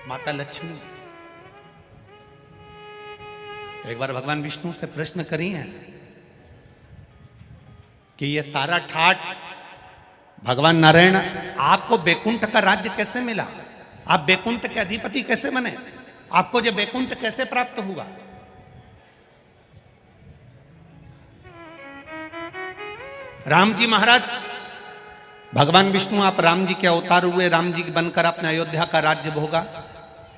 माता लक्ष्मी। एक बार भगवान विष्णु से प्रश्न करी है कि ये सारा ठाट भगवान नारायण आपको बैकुंठ का राज्य कैसे मिला, आप बैकुंठ के अधिपति कैसे बने, आपको ये बैकुंठ कैसे प्राप्त हुआ। राम जी महाराज, भगवान विष्णु आप राम जी के अवतार हुए, राम जी बनकर आपने अयोध्या का राज्य भोगा,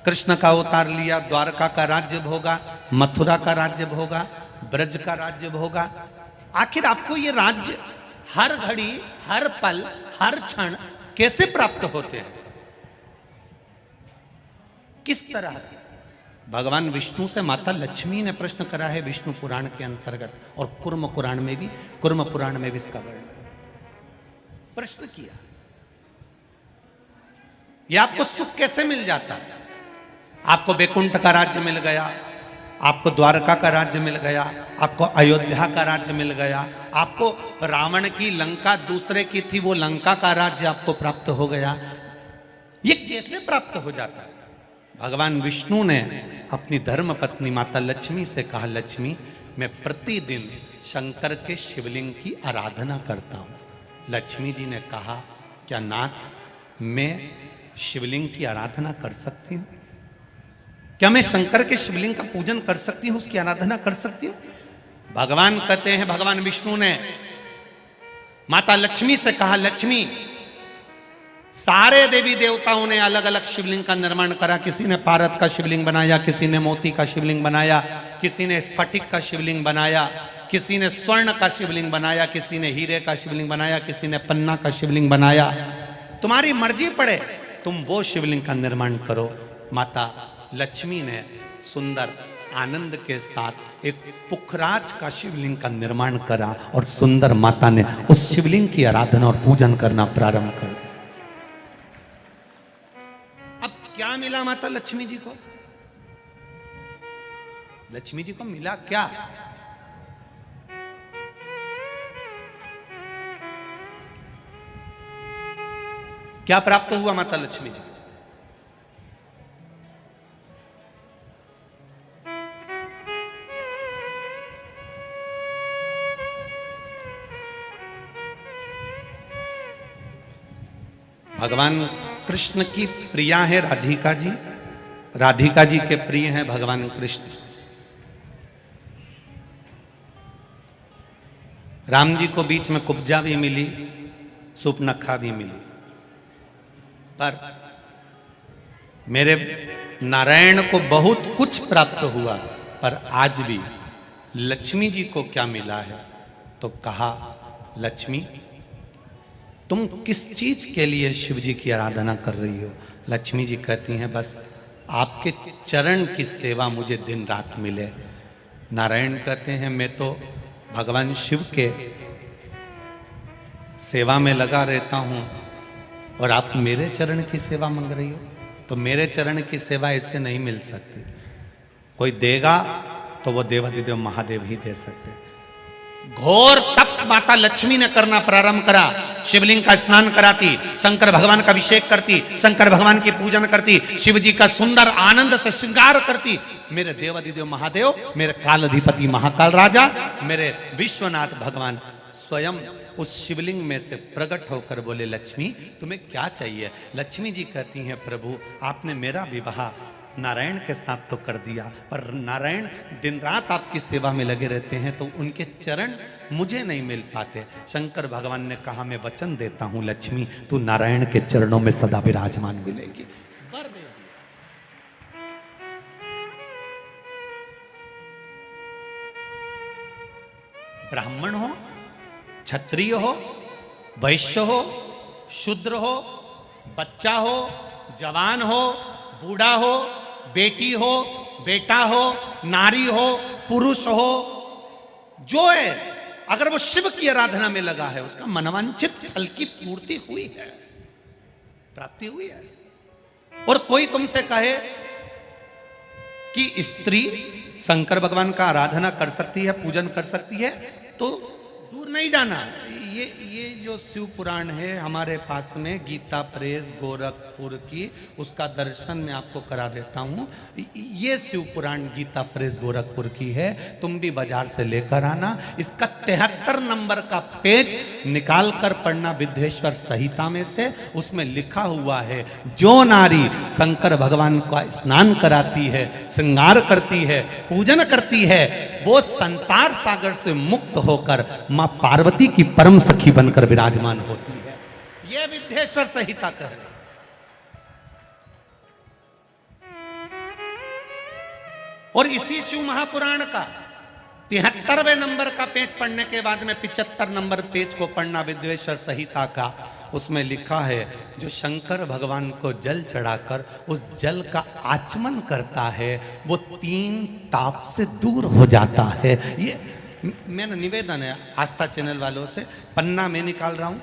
कृष्ण का अवतार लिया, द्वारका का राज्य भोगा, मथुरा का राज्य भोगा, ब्रज का राज्य भोगा। आखिर आपको ये राज्य हर घड़ी, हर पल, हर क्षण कैसे प्राप्त होते हैं, किस तरह से? भगवान विष्णु से माता लक्ष्मी ने प्रश्न करा है विष्णु पुराण के अंतर्गत, और कुर्म पुराण में भी इसका वर्णन प्रश्न किया। यह आपको सुख कैसे मिल जाता है? आपको बैकुंठ का राज्य मिल गया, आपको द्वारका का राज्य मिल गया, आपको अयोध्या का राज्य मिल गया, आपको रावण की लंका दूसरे की थी वो लंका का राज्य आपको प्राप्त हो गया। ये कैसे प्राप्त हो जाता है? भगवान विष्णु ने अपनी धर्म पत्नी माता लक्ष्मी से कहा, लक्ष्मी मैं प्रतिदिन शंकर के शिवलिंग की आराधना करता हूं। लक्ष्मी जी ने कहा, क्या नाथ मैं शिवलिंग की आराधना कर सकती हूं? क्या मैं शंकर के शिवलिंग का पूजन कर सकती हूं, उसकी आराधना कर सकती हूं? भगवान कहते हैं, भगवान विष्णु ने माता लक्ष्मी से कहा, लक्ष्मी सारे देवी देवताओं ने अलग अलग शिवलिंग का निर्माण करा। किसी ने पारद का शिवलिंग बनाया, किसी ने मोती का शिवलिंग बनाया, किसी ने स्फटिक का शिवलिंग बनाया, किसी ने स्वर्ण का शिवलिंग बनाया, किसी ने हीरे का शिवलिंग बनाया, किसी ने पन्ना का शिवलिंग बनाया। तुम्हारी मर्जी पड़े, तुम वो शिवलिंग का निर्माण करो। माता लक्ष्मी ने सुंदर आनंद के साथ एक पुखराज का शिवलिंग का निर्माण करा और सुंदर माता ने उस शिवलिंग की आराधना और पूजन करना प्रारंभ कर दिया। अब क्या मिला माता लक्ष्मी जी को? लक्ष्मी जी को मिला क्या? क्या प्राप्त हुआ माता लक्ष्मी जी? भगवान कृष्ण की प्रिया है राधिका जी, राधिका जी के प्रिय हैं भगवान कृष्ण। राम जी को बीच में कुब्जा भी मिली, सुपनखा भी मिली, पर मेरे नारायण को बहुत कुछ प्राप्त हुआ, पर आज भी लक्ष्मी जी को क्या मिला है? तो कहा, लक्ष्मी तुम किस चीज के लिए शिव जी की आराधना कर रही हो? लक्ष्मी जी कहती हैं, बस आपके चरण की सेवा मुझे दिन रात मिले। नारायण कहते हैं, मैं तो भगवान शिव के सेवा में लगा रहता हूं और आप मेरे चरण की सेवा मांग रही हो? तो मेरे चरण की सेवा ऐसे नहीं मिल सकती। कोई देगा तो वो देवाधिदेव महादेव ही दे सकते। घोर तप माता लक्ष्मी ने करना प्रारंभ करा। शिवलिंग का स्नान कराती, शंकर भगवान का अभिषेक करती, शंकर भगवान की पूजन करती, शिव जी का सुंदर आनंद से श्रृंगार करती। मेरे देवाधिदेव महादेव, मेरे काल अधिपति महाकाल राजा, मेरे विश्वनाथ भगवान स्वयं उस शिवलिंग में से प्रकट होकर बोले, लक्ष्मी तुम्हें क्या चाहिए? लक्ष्मी जी कहती हैं, प्रभु आपने मेरा विवाह नारायण के साथ तो कर दिया, पर नारायण दिन रात आपकी सेवा में लगे रहते हैं तो उनके चरण मुझे नहीं मिल पाते। शंकर भगवान ने कहा, मैं वचन देता हूं लक्ष्मी, तू नारायण के चरणों में सदा विराजमान मिलेगी। ब्राह्मण हो, क्षत्रिय हो, वैश्य हो, शूद्र हो, बच्चा हो, जवान हो, बूढ़ा हो, बेटी हो, बेटा हो, नारी हो, पुरुष हो, जो है अगर वो शिव की आराधना में लगा है, उसका मनवांछित फल की पूर्ति हुई है, प्राप्ति हुई है। और कोई तुमसे कहे कि स्त्री शंकर भगवान का आराधना कर सकती है, पूजन कर सकती है, तो दूर नहीं जाना। ये जो शिव पुराण है हमारे पास में, गीता प्रेस गोरखपुर की, उसका दर्शन मैं आपको करा देता हूँ। ये शिव पुराण गीता प्रेस गोरखपुर की है, तुम भी बाजार से लेकर आना। इसका 73 नंबर का पेज निकाल कर पढ़ना विद्येश्वर संहिता में से। उसमें लिखा हुआ है, जो नारी शंकर भगवान का स्नान कराती है, श्रृंगार करती है, पूजन करती है, वो संसार सागर से मुक्त होकर मां पार्वती की परम सखी बनकर विराजमान होती है। यह विद्येश्वर संहिता कह रहे। और इसी शिव महापुराण का 73वें नंबर का पेज पढ़ने के बाद में 75 नंबर पेज को पढ़ना विद्येश्वर संहिता का। उसमें लिखा है, जो शंकर भगवान को जल चढ़ाकर उस जल का आचमन करता है, वो 3 ताप से दूर हो जाता है। ये मेरा निवेदन है आस्था चैनल वालों से, पन्ना मैं निकाल रहा हूँ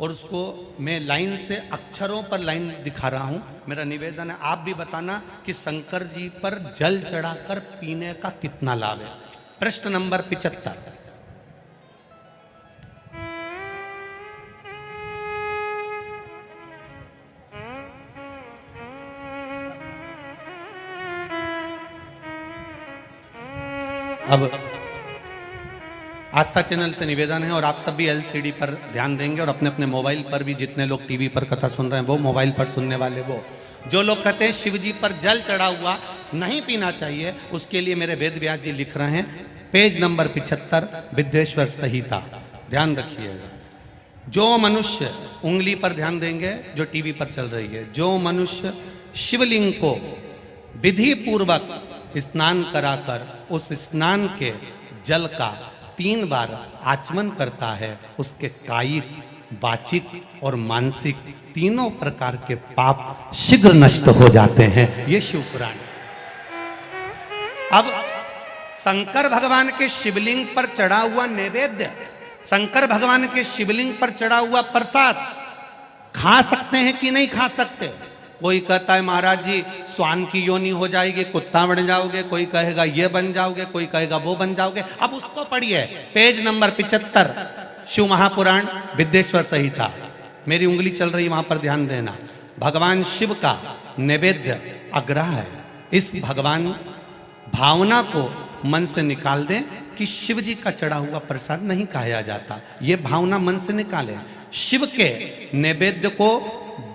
और उसको मैं लाइन से अक्षरों पर लाइन दिखा रहा हूँ। मेरा निवेदन है, आप भी बताना कि शंकर जी पर जल चढ़ाकर पीने का कितना लाभ है। प्रश्न नंबर 75। अब आस्था चैनल से निवेदन है, और आप सब भी एलसीडी पर ध्यान देंगे, और अपने अपने मोबाइल पर भी, जितने लोग टीवी पर कथा सुन रहे हैं वो, मोबाइल पर सुनने वाले वो, जो लोग कहते हैं शिव जी पर जल चढ़ा हुआ नहीं पीना चाहिए, उसके लिए मेरे वेद व्यास जी लिख रहे हैं, पेज नंबर 75 विद्येश्वर संहिता, ध्यान रखिएगा। जो मनुष्य, उंगली पर ध्यान देंगे जो टीवी पर चल रही है, जो मनुष्य शिवलिंग को विधि पूर्वक स्नान कराकर उस स्नान के जल का 3 बार आचमन करता है, उसके कायिक, वाचिक और मानसिक तीनों प्रकार के पाप शीघ्र नष्ट हो जाते हैं। ये शिव पुराण। अब शंकर भगवान के शिवलिंग पर चढ़ा हुआ नैवेद्य, शंकर भगवान के शिवलिंग पर चढ़ा हुआ प्रसाद खा सकते हैं कि नहीं खा सकते? कोई कहता है महाराज जी स्वान की योनि हो जाएगी, कुत्ता बन जाओगे, कोई कहेगा ये बन जाओगे, कोई कहेगा वो बन जाओगे। अब उसको पढ़िए, पेज नंबर 75 शिव महापुराण विद्येश्वर संहिता, मेरी उंगली चल रही वहां पर ध्यान देना। भगवान शिव का नैवेद्य अग्रह है। इस भगवान भावना को मन से निकाल दें कि शिव जी का चढ़ा हुआ प्रसाद नहीं खाया जाता, ये भावना मन से निकालें। शिव के नैवेद्य को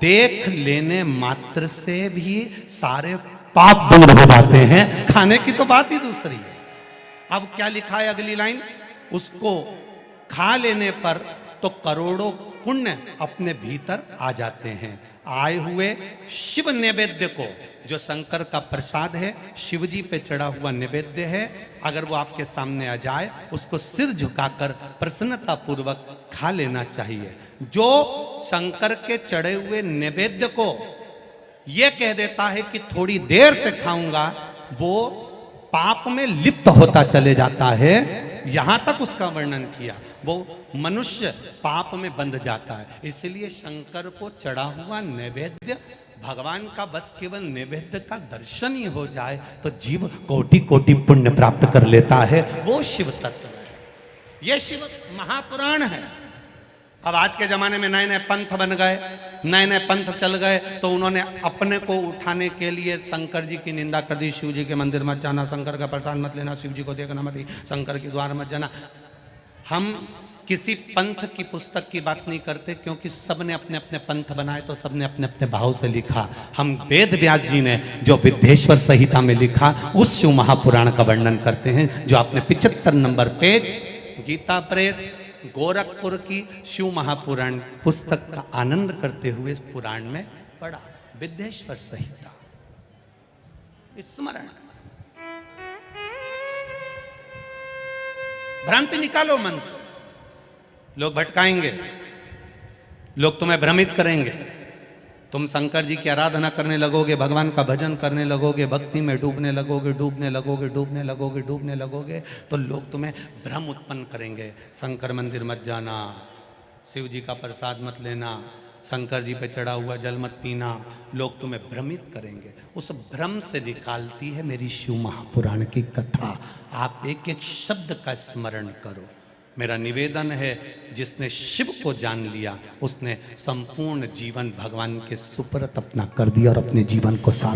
देख लेने मात्र से भी सारे पाप दूर हो जाते हैं, खाने की तो बात ही दूसरी है। अब क्या लिखा है अगली लाइन, उसको खा लेने पर तो करोड़ों पुण्य अपने भीतर आ जाते हैं। आए हुए शिव नैवेद्य को, जो शंकर का प्रसाद है, शिव जी पे चढ़ा हुआ नैवेद्य है, अगर वो आपके सामने आ जाए, उसको सिर झुकाकर प्रसन्नता पूर्वक खा लेना चाहिए। जो शंकर के चढ़े हुए नैवेद्य को ये कह देता है कि थोड़ी देर से खाऊंगा, वो पाप में लिप्त होता चले जाता है। यहां तक उसका वर्णन किया, वो मनुष्य पाप में बंध जाता है। इसलिए शंकर को चढ़ा हुआ नैवेद्य, भगवान का बस केवल नैवेद्य का दर्शन ही हो जाए तो जीव कोटि कोटि पुण्य प्राप्त कर लेता है। वो शिव तत्व है, ये शिव महापुराण है। अब आज के जमाने में नए नए पंथ बन गए, नए नए पंथ चल गए, तो उन्होंने अपने को उठाने के लिए शंकर जी की निंदा कर दी। शिव जी के मंदिर मत जाना, शंकर का प्रसाद मत लेना, शिव जी को देखना मत, शंकर के द्वार मत जाना। हम किसी पंथ की पुस्तक की बात नहीं करते, क्योंकि सबने अपने अपने पंथ बनाए, तो सबने अपने अपने भाव से लिखा। हम वेद व्यास जी ने जो विद्येश्वर संहिता में लिखा, उस शिव महापुराण का वर्णन करते हैं, जो आपने 75 नंबर पेज गीता प्रेस गोरखपुर की शिव महापुराण पुस्तक का आनंद करते हुए इस पुराण में पढ़ा। विद्येश्वर संहिता स्मरण। भ्रांति निकालो मन से, लोग भटकाएंगे, लोग तुम्हें भ्रमित करेंगे। तुम शंकर जी की आराधना करने लगोगे, भगवान का भजन करने लगोगे, भक्ति में डूबने लगोगे, डूबने लगोगे, डूबने लगोगे, डूबने लगोगे, तो लोग तुम्हें भ्रम उत्पन्न करेंगे। शंकर मंदिर मत जाना, शिव जी का प्रसाद मत लेना, शंकर जी पे चढ़ा हुआ जल मत पीना, लोग तुम्हें भ्रमित करेंगे। उस भ्रम से निकालती है मेरी शिव महापुराण की कथा। आप एक एक शब्द का स्मरण करो। मेरा निवेदन है, जिसने शिव को जान लिया उसने संपूर्ण जीवन भगवान के सुपुर्द अपना कर दिया और अपने जीवन को सार्थक